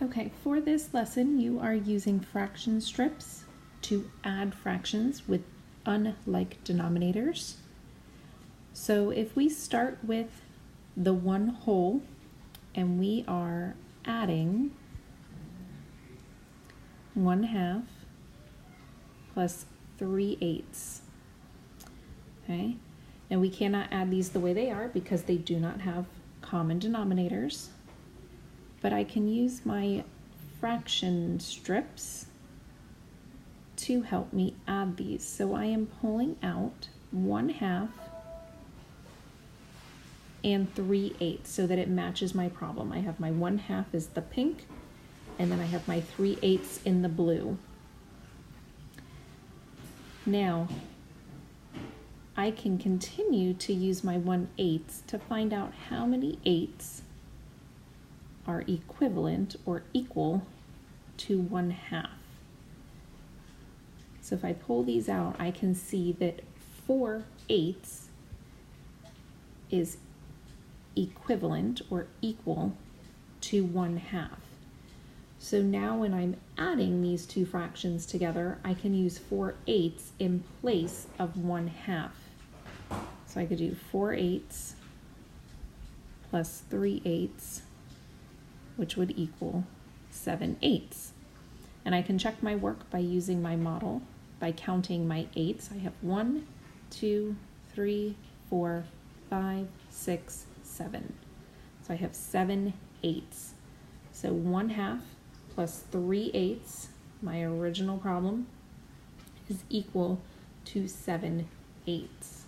Okay, for this lesson, you are using fraction strips to add fractions with unlike denominators. So if we start with the 1 whole and we are adding 1/2 plus 3/8. Okay, and we cannot add these the way they are because they do not have common denominators. But I can use my fraction strips to help me add these. So I am pulling out 1/2 and 3/8 so that it matches my problem. I have my 1/2 is the pink, and then I have my 3/8 in the blue. Now, I can continue to use my 1/8 to find out how many 8s are equivalent or equal to 1/2. So if I pull these out, I can see that 4/8 is equivalent or equal to 1/2. So now when I'm adding these two fractions together, I can use 4/8 in place of 1/2. So I could do 4/8 plus 3/8, which would equal 7/8. And I can check my work by using my model, by counting my 8s. I have 1, 2, 3, 4, 5, 6, 7. So I have 7/8. So 1/2 plus 3/8, my original problem, is equal to 7/8.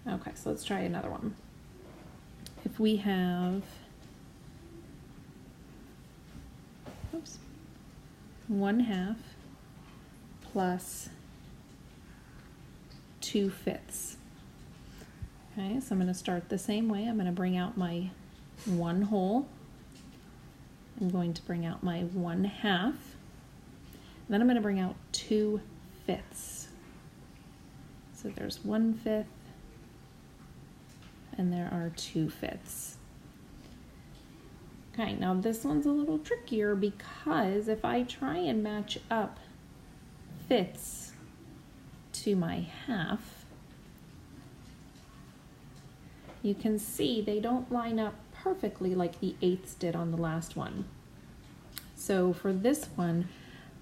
Okay, so let's try another one. If we have 1/2 plus 2/5. Okay, so I'm going to start the same way. I'm going to bring out my 1 whole. I'm going to bring out my 1/2. Then I'm going to bring out 2/5. So there's 1/5. And there are 2/5. Okay, now this one's a little trickier because if I try and match up fifths to my half, you can see they don't line up perfectly like the 8ths did on the last one. So for this one,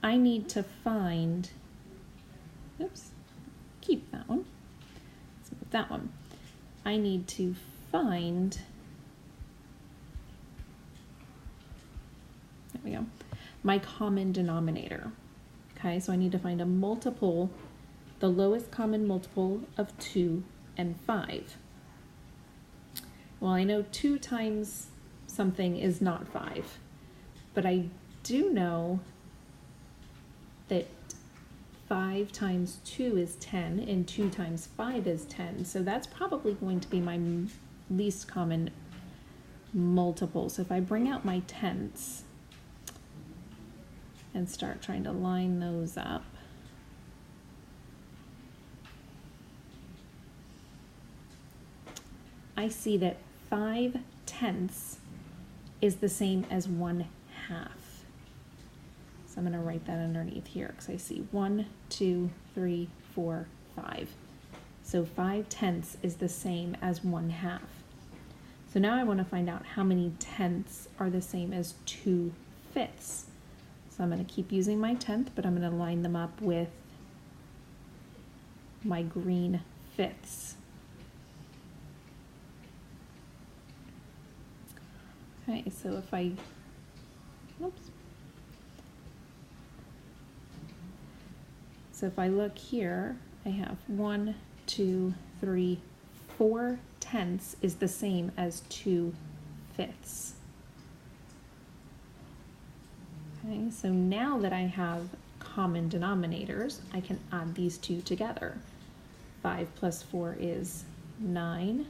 I need to find, keep that one, let's move that one. I need to find, there we go, my common denominator. Okay, so I need to find a multiple, the lowest common multiple of 2 and 5. Well, I know 2 times something is not 5, but I do know that 5 times 2 is 10, and 2 times 5 is 10. So that's probably going to be my least common multiple. So if I bring out my tenths and start trying to line those up, I see that 5/10 is the same as 1/2. So I'm going to write that underneath here because I see 1, 2, 3, 4, 5. So 5/10 is the same as 1/2. So now I want to find out how many tenths are the same as 2/5. So I'm going to keep using my tenth, but I'm going to line them up with my green fifths. Okay, so if I, So if I look here, I have 1, 2, 3, 4/10 is the same as 2/5. Okay, so now that I have common denominators, I can add these two together. 5 plus 4 is 9.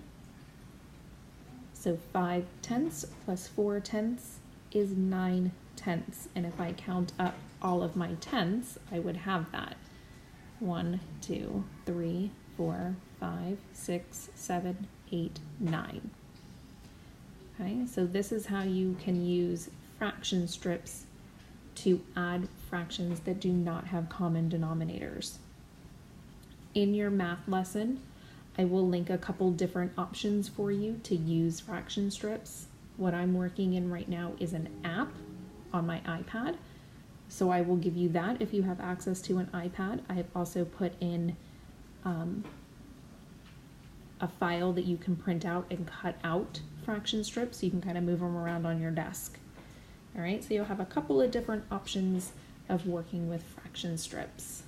So 5/10 plus 4/10 is 9/10. tenths. And if I count up all of my tenths, I would have that. 1, 2, 3, 4, 5, 6, 7, 8, 9. Okay, so this is how you can use fraction strips to add fractions that do not have common denominators. In your math lesson, I will link a couple different options for you to use fraction strips. What I'm working in right now is an app on my iPad, so I will give you that if you have access to an iPad. I have also put in a file that you can print out and cut out fraction strips so you can kind of move them around on your desk. All right, so you'll have a couple of different options of working with fraction strips.